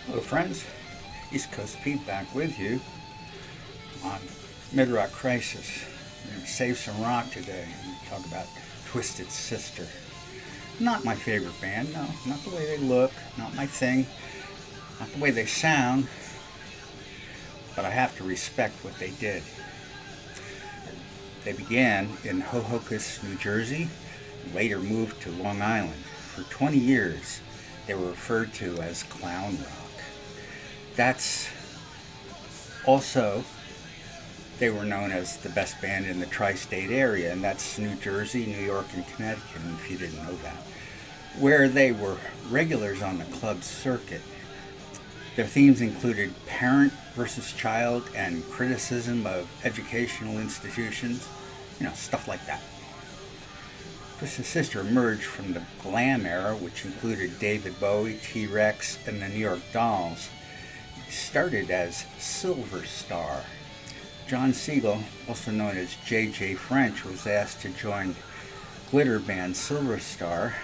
Hello, friends. East Coast Pete back with you on Midrock Crisis. We're going to save some rock today and talk about Twisted Sister. Not my favorite band, no. Not the way they look, not my thing, not the way they sound, but I have to respect what they did. They began in Hohokus, New Jersey, and later moved to Long Island. For 20 years, they were referred to as clown rock. That's also, they were known as the best band in the tri-state area, and that's New Jersey, New York, and Connecticut, if you didn't know that, where they were regulars on the club circuit. Their themes included parent versus child and criticism of educational institutions, stuff like that. Twisted Sister emerged from the glam era, which included David Bowie, T-Rex, and the New York Dolls. It started as Silver Star. John Siegel, also known as J.J. French, was asked to join glitter band Silver Star.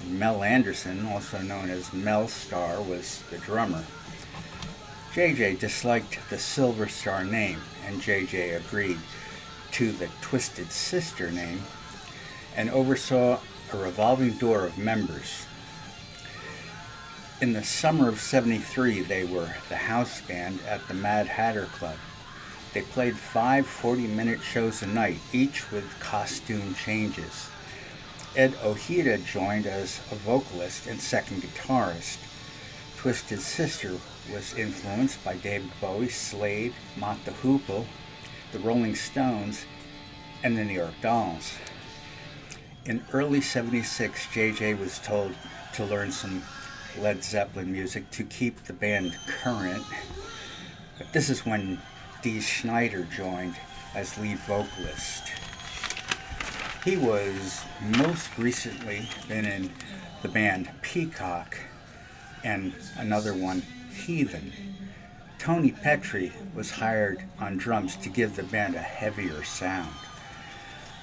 Mel Anderson, also known as Mel Star, was the drummer. J.J. disliked the Silver Star name, and J.J. agreed to the Twisted Sister name and oversaw a revolving door of members. In the summer of '73, they were the house band at the Mad Hatter Club. They played 5 40-minute shows a night, each with costume changes. Ed Ojeda joined as a vocalist and second guitarist. Twisted Sister was influenced by David Bowie, Slade, Mott the Hoople, the Rolling Stones, and the New York Dolls. In early '76, JJ was told to learn some Led Zeppelin music to keep the band current, but this is when Dee Snider joined as lead vocalist. He was most recently been in the band Peacock and another one, Heathen. Tony Petrie was hired on drums to give the band a heavier sound.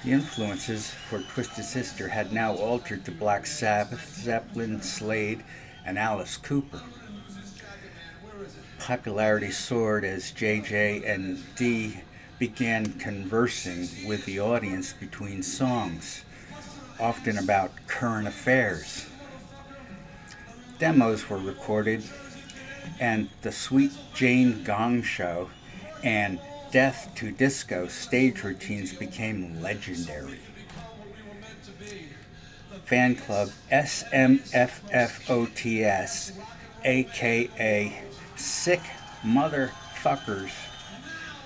The influences for Twisted Sister had now altered to Black Sabbath, Zeppelin, Slade, and Alice Cooper. Popularity soared as JJ and Dee began conversing with the audience between songs, often about current affairs. Demos were recorded, and the Sweet Jane Gong Show and Death to Disco stage routines became legendary. Fan club SMFFOTS, aka Sick Motherfuckers,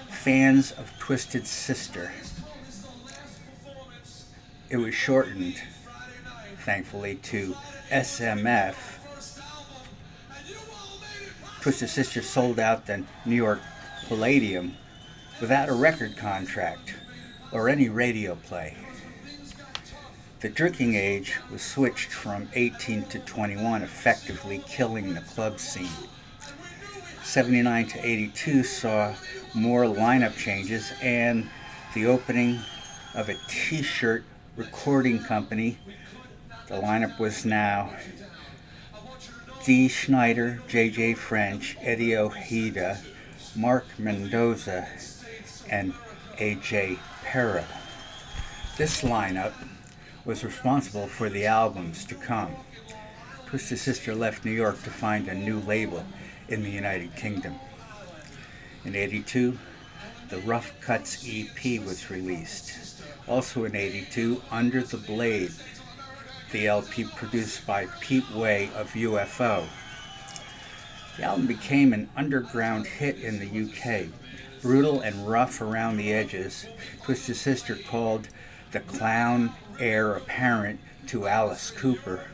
fans of Twisted Sister. It was shortened, thankfully, to SMF. Twisted Sister sold out the New York Palladium without a record contract or any radio play. The drinking age was switched from 18 to 21, effectively killing the club scene. 79 to 82 saw more lineup changes and the opening of a t-shirt recording company. The lineup was now Dee Snider, J.J. French, Eddie Ojeda, Mark Mendoza, and A.J. Perra. This lineup was responsible for the albums to come. Twisted Sister left New York to find a new label in the United Kingdom. In '82, the Rough Cuts EP was released. Also in '82, Under the Blade, the LP produced by Pete Way of UFO. The album became an underground hit in the UK. Brutal and rough around the edges, Twisted Sister called the clown heir apparent to Alice Cooper.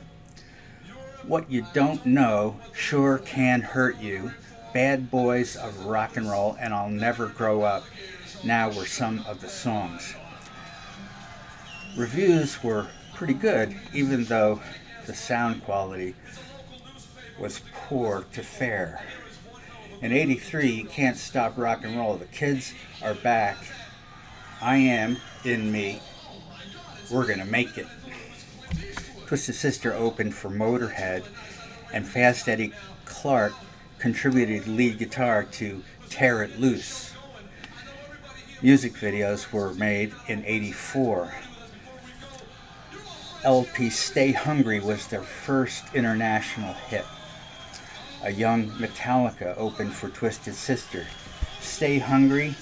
What you don't know sure can hurt you. Bad Boys of Rock and Roll and I'll Never Grow Up now were some of the songs. Reviews were pretty good, even though the sound quality was poor to fair. In '83, You Can't Stop Rock and Roll, The Kids Are Back, I Am in Me, We're Gonna Make It. Twisted Sister opened for Motorhead, and Fast Eddie Clarke contributed lead guitar to Tear It Loose. Music videos were made in '84. LP Stay Hungry was their first international hit. A young Metallica opened for Twisted Sister. Stay Hungry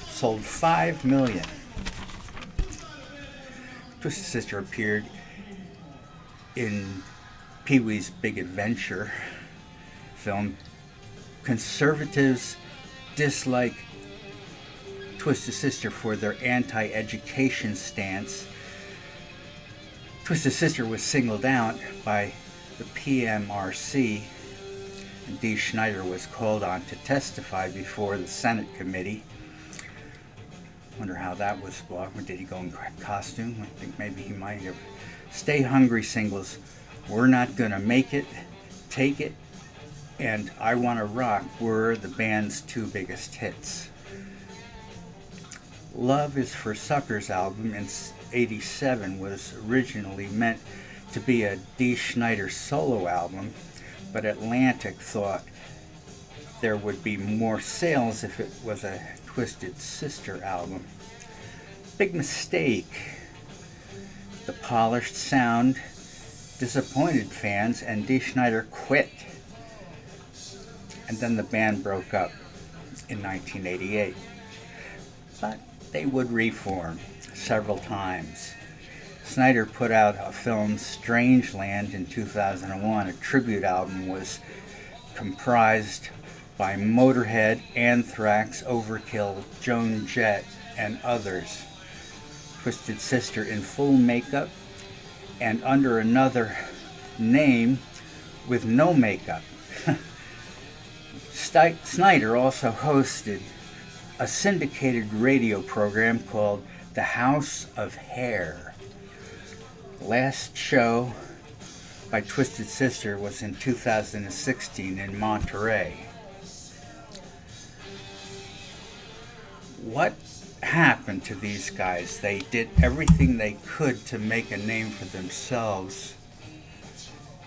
sold 5 million. Twisted Sister appeared in Pee-wee's Big Adventure film. Conservatives dislike Twisted Sister for their anti-education stance. Twisted Sister was singled out by the PMRC, and Dee Snider was called on to testify before the Senate committee. Wonder how that was blocked. Did he go in costume? I think maybe he might have. Stay Hungry singles, We're Not Gonna Make It, Take It, and I Wanna Rock were the band's two biggest hits. Love Is for Suckers album in '87 was originally meant to be a Dee Snider solo album, but Atlantic thought there would be more sales if it was a Twisted Sister album. Big mistake. The polished sound disappointed fans, and Dee Snider quit. And then the band broke up in 1988. But they would reform several times. Snider put out a film, Strangeland, in 2001. A tribute album was comprised by Motorhead, Anthrax, Overkill, Joan Jett, and others. Twisted Sister in full makeup and under another name with no makeup. Snider also hosted a syndicated radio program called The House of Hair. Last show by Twisted Sister was in 2016 in Monterey. What happened to these guys? They did everything they could to make a name for themselves,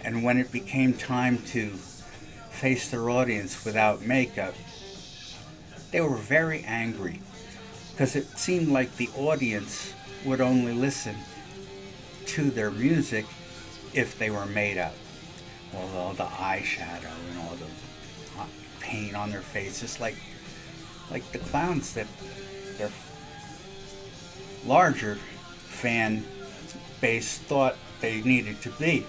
and when it became time to face their audience without makeup, they were very angry, because it seemed like the audience would only listen to their music if they were made up. Well, all the eyeshadow and all the paint on their faces, like the clowns that their larger fan base thought they needed to be.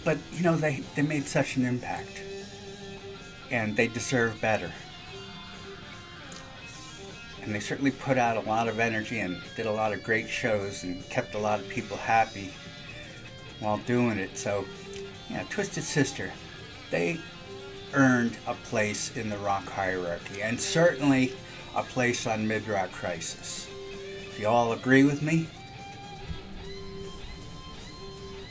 But, they made such an impact, and they deserve better. And they certainly put out a lot of energy and did a lot of great shows and kept a lot of people happy while doing it. So, Twisted Sister, they earned a place in the rock hierarchy, and certainly a place on Midrock Crisis. If you all agree with me,